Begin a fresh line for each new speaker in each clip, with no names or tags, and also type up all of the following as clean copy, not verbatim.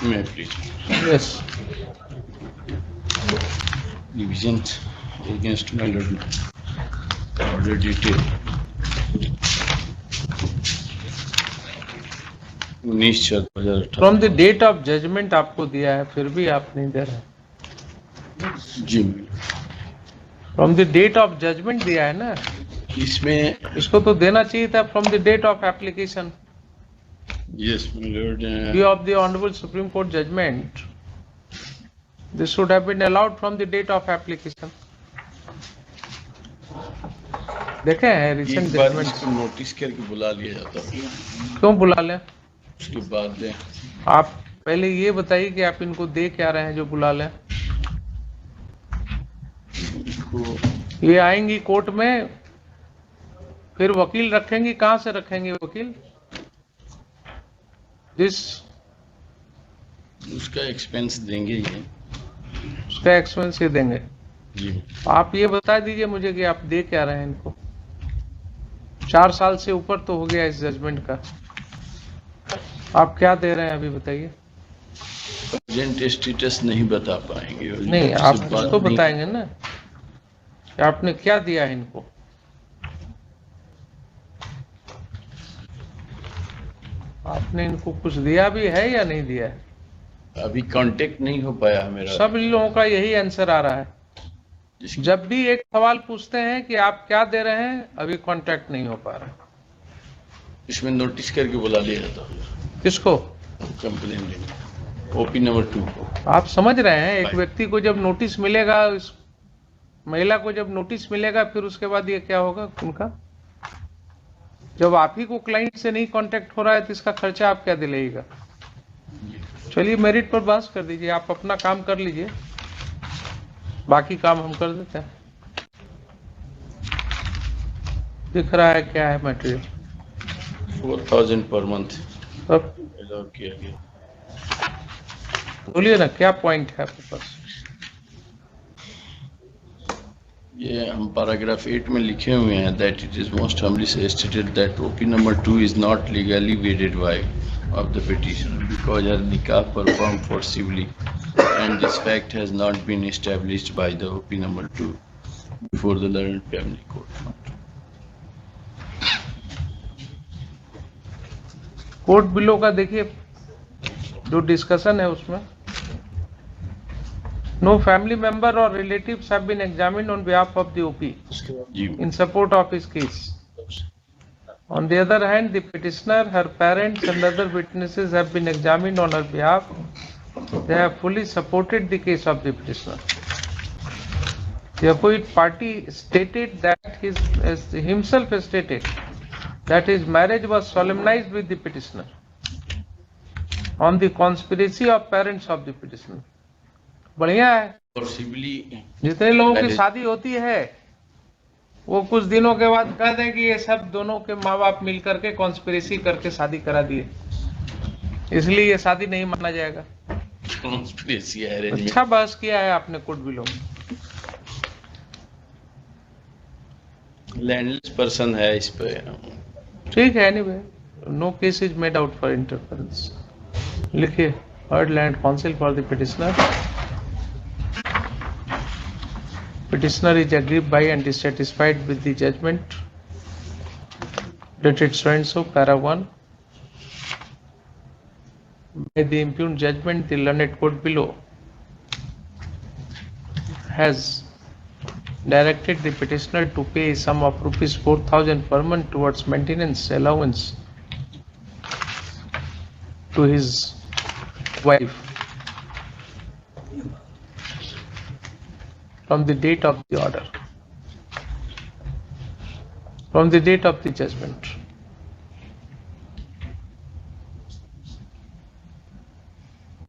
May I please?
Yes.
Division against my lord. Order detail. 19/4/2018।
From the date of judgment आपको दिया है, फिर भी आप नहीं दे रहे।
जी
From the date of judgment दिया है ना,
इसमें
इसको तो देना चाहिए था from the date of application.
Yes, my lord.
View of the Honorable Supreme Court judgment. This should have been allowed from the date of application. देखे हैं recent
एक बार
judgment.
इसको नोटिस करके बुला लिया जाता है,
क्यों बुला लें?
उसके बाद दें।
आप पहले ये बताइए कि आप इनको दे क्या रहे हैं जो बुला लें। ये आएंगी कोर्ट में, फिर वकील रखेंगी, कहां से रखेंगे वकील?
उसका एक्सपेंस देंगे ये,
उसका एक्सपेंस ये देंगे
जी।
आप ये बता दीजिए मुझे कि आप दे क्या रहे हैं इनको। 4 साल से ऊपर तो हो गया इस जजमेंट का, आप क्या दे रहे हैं अभी बताइए।
प्रेजेंट स्टेटस नहीं बता पाएंगे।
नहीं, आप तो बताएंगे ना कि आपने क्या दिया है इनको। आपने इनको कुछ दिया भी है या नहीं दिया है?
अभी कांटेक्ट नहीं हो पाया है मेरा।
सब लोगों का यही आंसर आ रहा है, जब भी एक सवाल पूछते हैं कि आप क्या दे रहे हैं, अभी कांटेक्ट नहीं हो पा रहा।
इसमें नोटिस करके बुला लिया जाता।
किसको?
कंप्लेन लेने, ओपी नंबर 2 को।
आप समझ रहे हैं, एक व्यक्ति को जब नोटिस मिलेगा, इस महिला को जब नोटिस मिलेगा, फिर उसके बाद ये क्या होगा उनका। जब आप ही को क्लाइंट से नहीं कांटेक्ट हो रहा है तो इसका खर्चा आप क्या दिलाइएगा। चलिए मेरिट पर बहस कर दीजिए, आप अपना काम कर लीजिए, बाकी काम हम कर देते हैं। दिख रहा है क्या है मटेरियल?
4000 पर मंथ
अब
अलाउ किया गया।
बोलिए ना, क्या पॉइंट है आपके पास?
ये हम पैराग्राफ 8 में लिखे हुए हैं that it is most humbly stated that OP number 2 is not legally wedded wife of the petitioner because her निकाह perform forcibly and this fact has not been established by the OP number 2 before the learned family court.
Court below का देखिए जो discussion है उसमें, no family member और relatives have been examined on behalf of the OP in support of his case. On the other hand, the petitioner, her parents and other witnesses have been examined on her behalf. They have fully supported the case of the petitioner. The opposite party stated that himself stated that his marriage was solemnized with the petitioner on the conspiracy of parents of the petitioner. बढ़िया है, जितने लोगों की शादी होती है वो कुछ दिनों के बाद कह दें कि ये सब दोनों के माँ बाप मिल करके कॉन्स्पिरेसी करके शादी करा दिए, इसलिए ये शादी नहीं माना जाएगा। अच्छा बहस किया है आपने कोर्ट बिलो में।
लैंडलेस पर्सन है इस पे,
ठीक है, anyway no case is made out for interference. लिखिए, heard learned counsel for the petitioner, petitioner is aggrieved by and dissatisfied with the judgment dated so and so, para 1. By the impugned judgment, the learned court below has directed the petitioner to pay a sum of rupees 4,000 per month towards maintenance allowance to his wife from the date of the order, from the date of the judgment.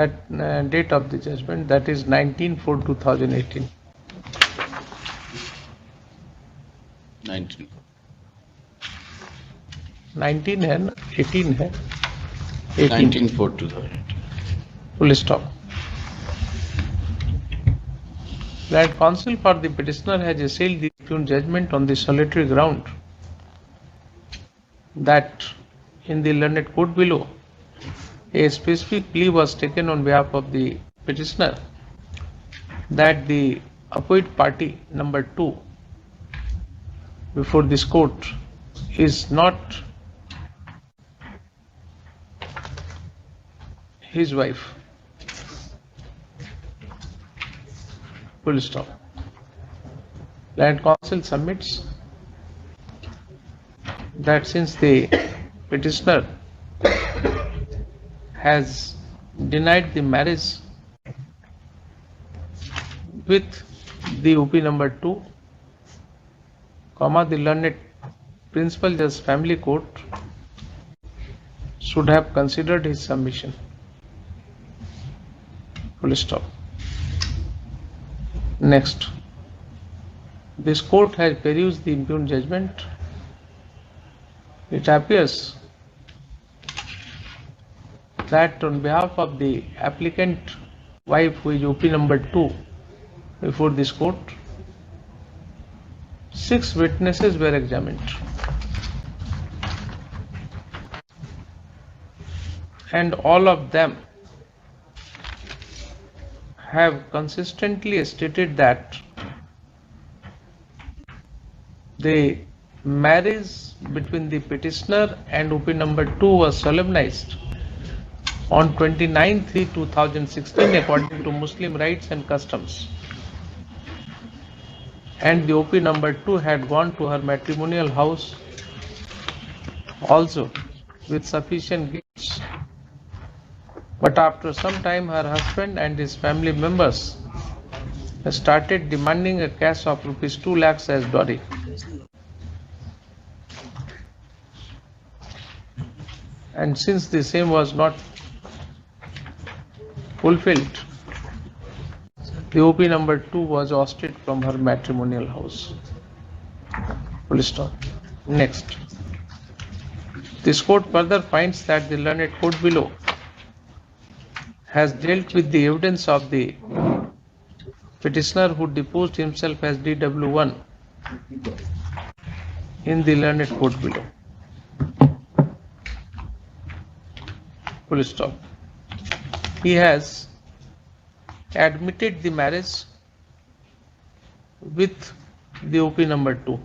That date of the judgment, that is 19/4/2018. 19 है ना, 18 है,
19/4/2018.
Full stop. That counsel for the petitioner has assailed the impugned judgment on the solitary ground that in the learned court below a specific plea was taken on behalf of the petitioner that the opposite party number 2 before this court is not his wife. Full stop. Land Council submits that since the petitioner has denied the marriage with the OP number 2, the learned Principal Judge Family Court should have considered his submission. Full stop. Next. This court has perused the impugned judgment. It appears that on behalf of the applicant wife, who is OP number 2 before this court, 6 witnesses were examined, and all of them have consistently stated that the marriage between the petitioner and OP number 2 was solemnized on 29/3/2016 according to Muslim rites and customs, and the OP number 2 had gone to her matrimonial house also with sufficient gifts. But after some time, her husband and his family members started demanding a cash of rupees 2 lakhs as dowry. And since the same was not fulfilled, the OP number 2 was ousted from her matrimonial house. Full stop. Next. This court further finds that the learned court below has dealt with the evidence of the petitioner who deposed himself as DW1 in the learned court below. Full stop. He has admitted the marriage with the OP number 2,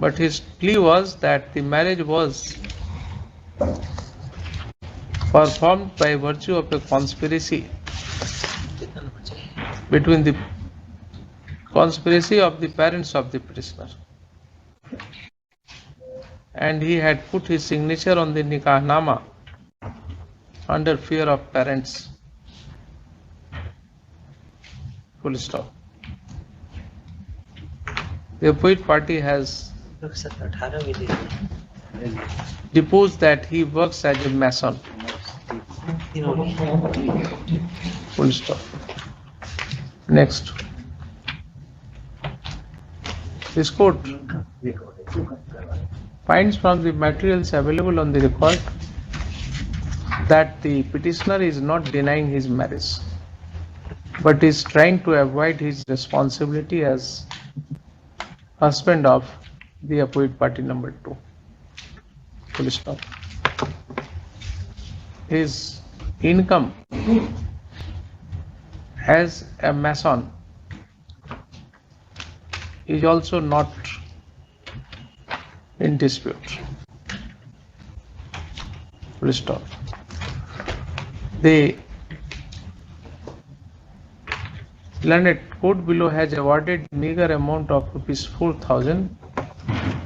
but his plea was that the marriage was performed by virtue of a conspiracy between the parents of the petitioner, and he had put his signature on the nikahnama under fear of parents. Full stop. The opposite party has deposed that he works as a mason. Full stop. Next. This court finds from the materials available on the record that the petitioner is not denying his marriage, but is trying to avoid his responsibility as husband of the opposite party number 2. Full stop. His income as a mason is also not in dispute. Full stop. The learned court below has awarded meager amount of rupees 4,000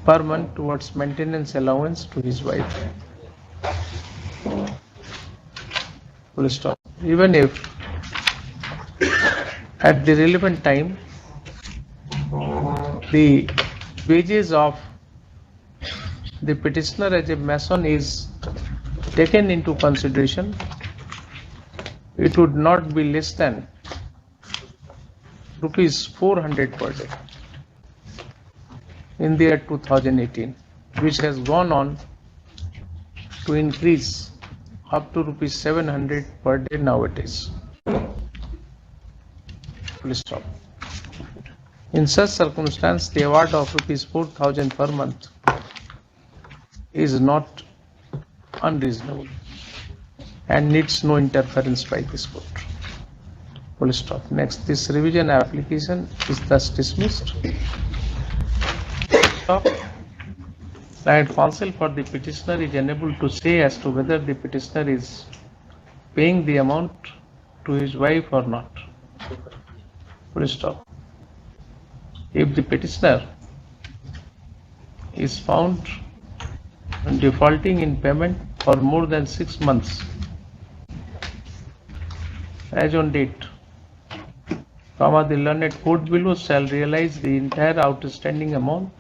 per month towards maintenance allowance to his wife. Full stop. Even if at the relevant time the wages of the petitioner as a mason is taken into consideration, it would not be less than rupees 400 per day in the year 2018, which has gone on to increase up to rupees 700 per day nowadays. Full stop. In such circumstance, the award of rupees 4,000 per month is not unreasonable. and needs no interference by this court. Full stop. Next, this revision application is thus dismissed. Stop. Client counsel for the petitioner is unable to say as to whether the petitioner is paying the amount to his wife or not. Full stop. If the petitioner is found defaulting in payment for more than 6 months as on date, the learned court below shall realize the entire outstanding amount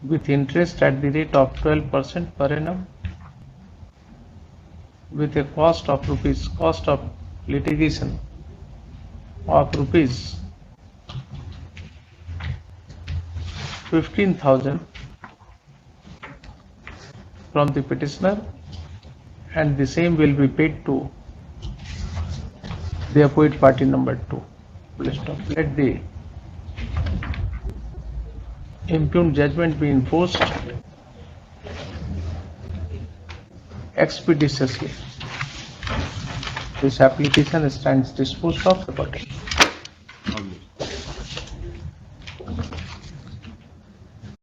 with interest at the rate of 12% per annum with a cost of litigation of rupees 15,000 from the petitioner, and the same will be paid to the opposite party number 2. Let the impugned judgment be enforced expeditiously. This application stands disposed of accordingly.